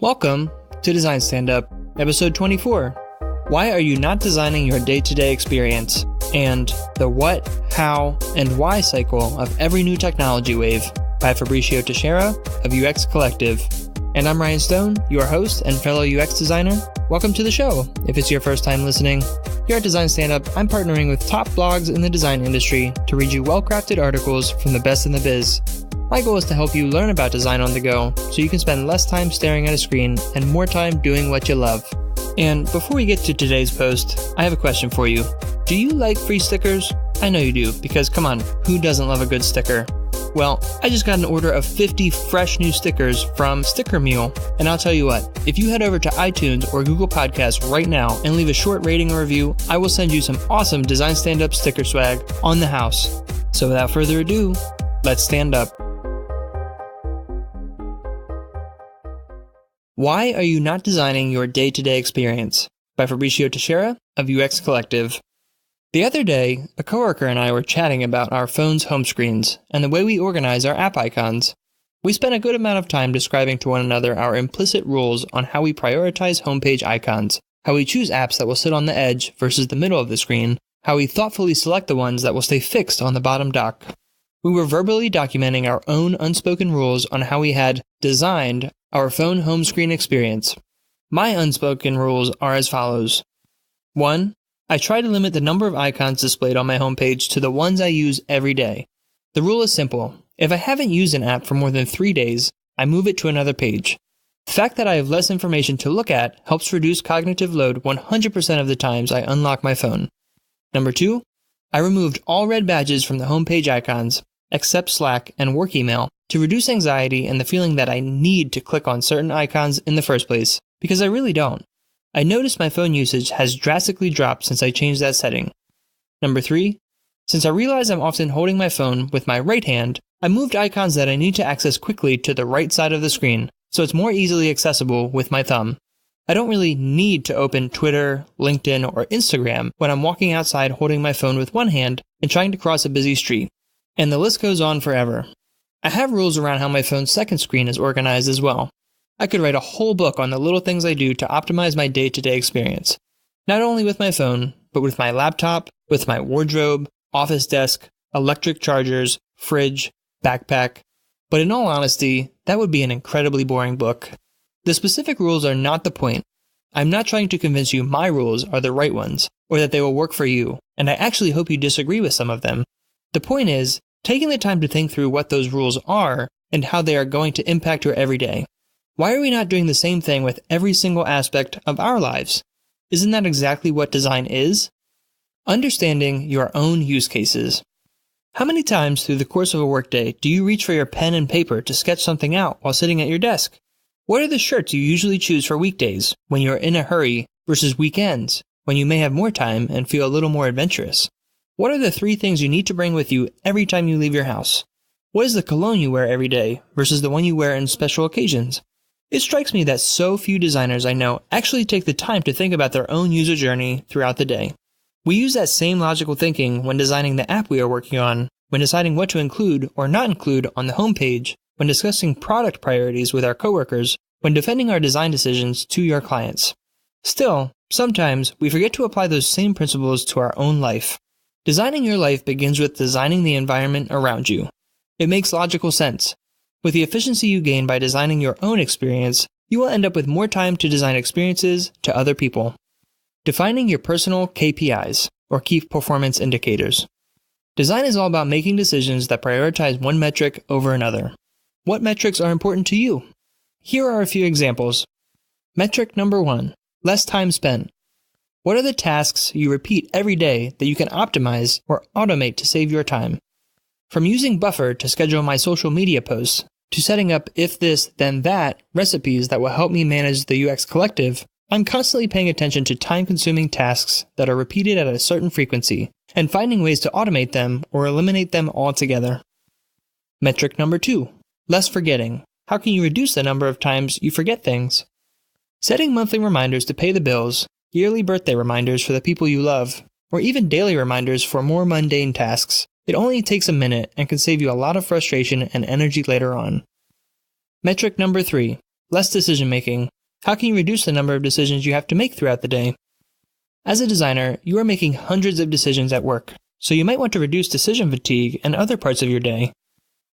Welcome to Design Stand-Up, episode 24. Why are you not designing your day-to-day experience? And the what, how, and why cycle of every new technology wave by Fabricio of UX Collective. And I'm Ryan Stone, your host and fellow UX designer. Welcome to the show. If it's your first time listening, here at Design Stand-Up, I'm partnering with top blogs in the design industry to read you well-crafted articles from the best in the biz. My goal is to help you learn about design on the go so you can spend less time staring at a screen and more time doing what you love. And before we get to today's post, I have a question for you. Do you like free stickers? I know you do, because come on, who doesn't love a good sticker? Well, I just got an order of 50 fresh new stickers from Sticker Mule, and I'll tell you what, if you head over to iTunes or Google Podcasts right now and leave a short rating or review, I will send you some awesome Design Stand-Up sticker swag on the house. So without further ado, let's stand up. Why are you not designing your day-to-day experience? By Fabricio of UX Collective. The other day, a coworker and I were chatting about our phone's home screens and the way we organize our app icons. We spent a good amount of time describing to one another our implicit rules on how we prioritize homepage icons, how we choose apps that will sit on the edge versus the middle of the screen, how we thoughtfully select the ones that will stay fixed on the bottom dock. We were verbally documenting our own unspoken rules on how we had designed our phone home screen experience. My unspoken rules are as follows. 1. I try to limit the number of icons displayed on my homepage to the ones I use every day. The rule is simple. If I haven't used an app for more than 3 days, I move it to another page. The fact that I have less information to look at helps reduce cognitive load 100% of the times I unlock my phone. Number 2. I removed all red badges from the homepage icons, except Slack and work email, to reduce anxiety and the feeling that I need to click on certain icons in the first place, because I really don't. I noticed my phone usage has drastically dropped since I changed that setting. Number 3, since I realize I'm often holding my phone with my right hand, I moved icons that I need to access quickly to the right side of the screen, so it's more easily accessible with my thumb. I don't really need to open Twitter, LinkedIn, or Instagram when I'm walking outside holding my phone with one hand and trying to cross a busy street. And the list goes on forever. I have rules around how my phone's second screen is organized as well. I could write a whole book on the little things I do to optimize my day-to-day experience. Not only with my phone, but with my laptop, with my wardrobe, office desk, electric chargers, fridge, backpack. But in all honesty, that would be an incredibly boring book. The specific rules are not the point. I'm not trying to convince you my rules are the right ones, or that they will work for you, and I actually hope you disagree with some of them. The point is, taking the time to think through what those rules are and how they are going to impact your everyday. Why are we not doing the same thing with every single aspect of our lives? Isn't that exactly what design is? Understanding your own use cases. How many times through the course of a workday do you reach for your pen and paper to sketch something out while sitting at your desk? What are the shirts you usually choose for weekdays when you're in a hurry versus weekends when you may have more time and feel a little more adventurous? What are the 3 things you need to bring with you every time you leave your house? What is the cologne you wear every day versus the one you wear in special occasions? It strikes me that so few designers I know actually take the time to think about their own user journey throughout the day. We use that same logical thinking when designing the app we are working on, when deciding what to include or not include on the homepage, when discussing product priorities with our coworkers, when defending our design decisions to your clients. Still, sometimes we forget to apply those same principles to our own life. Designing your life begins with designing the environment around you. It makes logical sense. With the efficiency you gain by designing your own experience, you will end up with more time to design experiences to other people. Defining your personal KPIs, or key performance indicators. Design is all about making decisions that prioritize one metric over another. What metrics are important to you? Here are a few examples. Metric number 1, less time spent. What are the tasks you repeat every day that you can optimize or automate to save your time? From using Buffer to schedule my social media posts, to setting up if this, then that recipes that will help me manage the UX Collective, I'm constantly paying attention to time-consuming tasks that are repeated at a certain frequency, and finding ways to automate them or eliminate them altogether. Metric number 2, less forgetting. How can you reduce the number of times you forget things? Setting monthly reminders to pay the bills, yearly birthday reminders for the people you love, or even daily reminders for more mundane tasks. It only takes a minute and can save you a lot of frustration and energy later on. Metric number 3, less decision making. How can you reduce the number of decisions you have to make throughout the day? As a designer, you are making hundreds of decisions at work, so you might want to reduce decision fatigue and other parts of your day.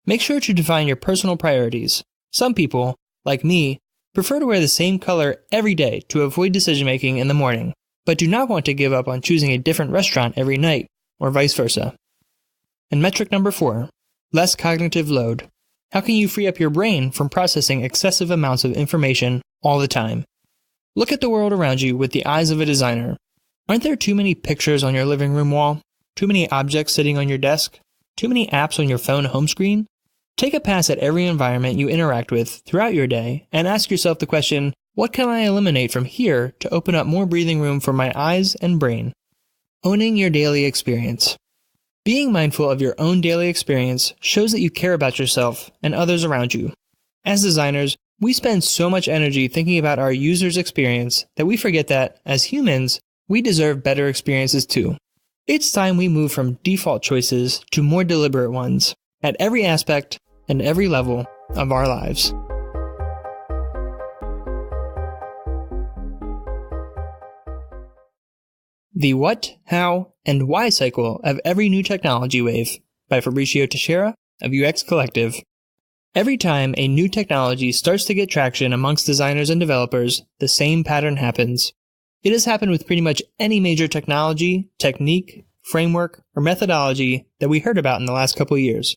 Make sure to define your personal priorities. Some people, like me, prefer to wear the same color every day to avoid decision making in the morning, but do not want to give up on choosing a different restaurant every night, or vice versa. And metric number 4, less cognitive load. How can you free up your brain from processing excessive amounts of information all the time? Look at the world around you with the eyes of a designer. Aren't there too many pictures on your living room wall? Too many objects sitting on your desk? Too many apps on your phone home screen? Take a pass at every environment you interact with throughout your day and ask yourself the question, what can I eliminate from here to open up more breathing room for my eyes and brain? Owning your daily experience. Being mindful of your own daily experience shows that you care about yourself and others around you. As designers, we spend so much energy thinking about our users' experience that we forget that, as humans, we deserve better experiences too. It's time we move from default choices to more deliberate ones, at every aspect and every level of our lives. The What, How, and Why Cycle of Every New Technology Wave by Fabricio of UX Collective. Every time a new technology starts to get traction amongst designers and developers, the same pattern happens. It has happened with pretty much any major technology, technique, framework, or methodology that we heard about in the last couple of years.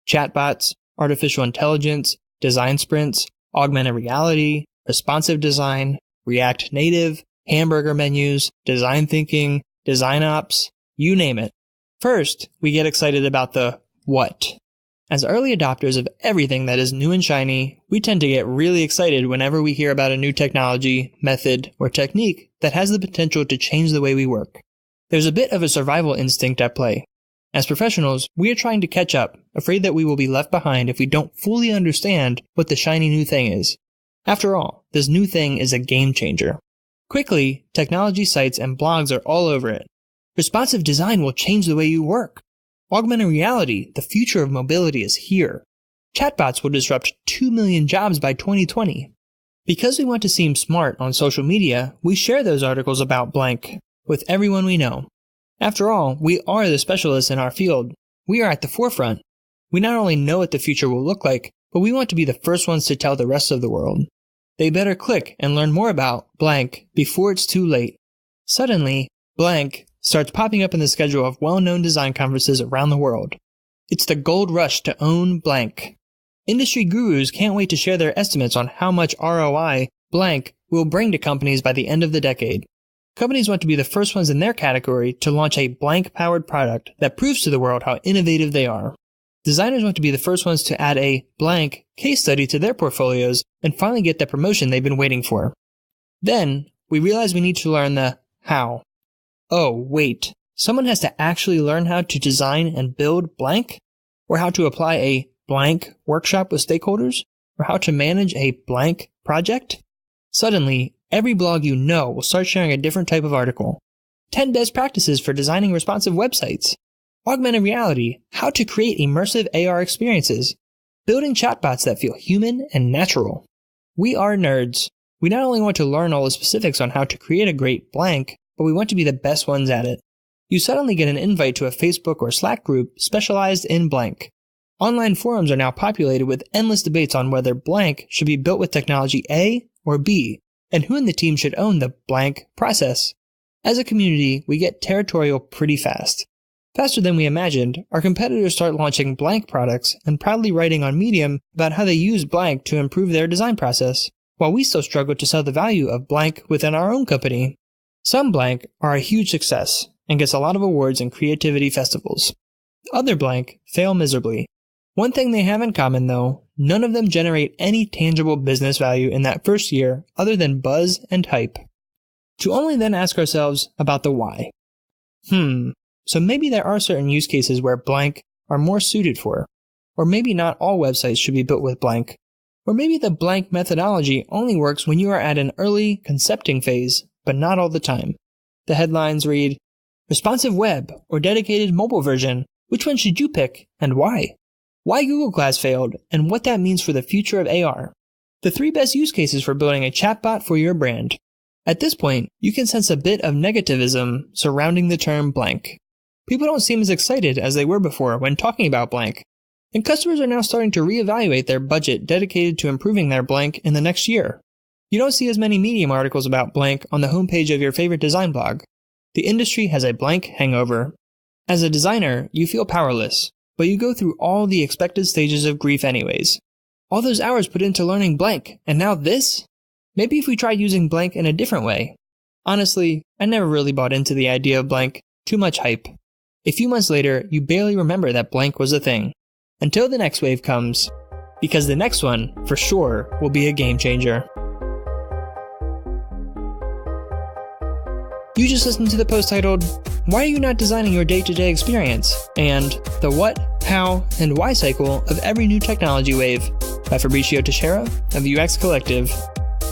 Chatbots, artificial intelligence, design sprints, augmented reality, responsive design, React Native, hamburger menus, design thinking, design ops, you name it. First, we get excited about the what. As early adopters of everything that is new and shiny, we tend to get really excited whenever we hear about a new technology, method, or technique that has the potential to change the way we work. There's a bit of a survival instinct at play. As professionals, we are trying to catch up, afraid that we will be left behind if we don't fully understand what the shiny new thing is. After all, this new thing is a game changer. Quickly, technology sites and blogs are all over it. Responsive design will change the way you work. Augmented reality, the future of mobility, is here. Chatbots will disrupt 2 million jobs by 2020. Because we want to seem smart on social media, we share those articles about blank with everyone we know. After all, we are the specialists in our field. We are at the forefront. We not only know what the future will look like, but we want to be the first ones to tell the rest of the world. They better click and learn more about blank before it's too late. Suddenly, blank starts popping up in the schedule of well-known design conferences around the world. It's the gold rush to own blank. Industry gurus can't wait to share their estimates on how much ROI blank will bring to companies by the end of the decade. Companies want to be the first ones in their category to launch a blank-powered product that proves to the world how innovative they are. Designers want to be the first ones to add a blank case study to their portfolios and finally get the promotion they've been waiting for. Then, we realize we need to learn the how. Oh, wait, someone has to actually learn how to design and build blank? Or how to apply a blank workshop with stakeholders? Or how to manage a blank project? Suddenly, every blog you know will start sharing a different type of article. 10 best practices for designing responsive websites. Augmented reality, how to create immersive AR experiences. Building chatbots that feel human and natural. We are nerds. We not only want to learn all the specifics on how to create a great blank, but we want to be the best ones at it. You suddenly get an invite to a Facebook or Slack group specialized in blank. Online forums are now populated with endless debates on whether blank should be built with technology A or B, and who in the team should own the blank process. As a community, we get territorial pretty fast. Faster than we imagined, our competitors start launching blank products and proudly writing on Medium about how they use blank to improve their design process, while we still struggle to sell the value of blank within our own company. Some blank are a huge success and gets a lot of awards and creativity festivals. Other blank fail miserably. One thing they have in common, though, none of them generate any tangible business value in that first year other than buzz and hype. To only then ask ourselves about the why. So maybe there are certain use cases where blank are more suited for. Or maybe not all websites should be built with blank. Or maybe the blank methodology only works when you are at an early concepting phase, but not all the time. The headlines read, responsive web or dedicated mobile version, which one should you pick and why? Why Google Glass failed and what that means for the future of AR. The 3 best use cases for building a chatbot for your brand. At this point, you can sense a bit of negativism surrounding the term blank. People don't seem as excited as they were before when talking about blank, and customers are now starting to reevaluate their budget dedicated to improving their blank in the next year. You don't see as many Medium articles about blank on the homepage of your favorite design blog. The industry has a blank hangover. As a designer, you feel powerless, but you go through all the expected stages of grief anyways. All those hours put into learning blank, and now this? Maybe if we tried using blank in a different way. Honestly, I never really bought into the idea of blank. Too much hype. A few months later, you barely remember that blank was a thing. Until the next wave comes. Because the next one, for sure, will be a game changer. You just listened to the post titled, "Why are you not designing your day-to-day experience?" and "The what, how, and why cycle of every new technology wave" by Fabricio Teixeira of UX Collective.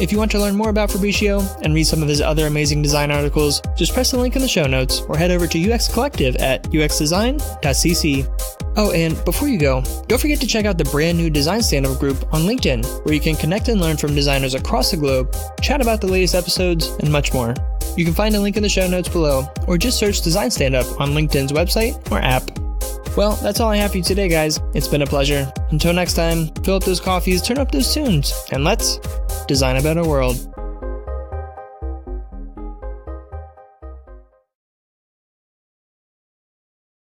If you want to learn more about Fabricio and read some of his other amazing design articles, just press the link in the show notes or head over to UX Collective at uxdesign.cc. Oh, and before you go, don't forget to check out the brand new Design Standup group on LinkedIn, where you can connect and learn from designers across the globe, chat about the latest episodes, and much more. You can find a link in the show notes below, or just search Design Standup on LinkedIn's website or app. Well, that's all I have for you today, guys. It's been a pleasure. Until next time, fill up those coffees, turn up those tunes, and let's design a better world.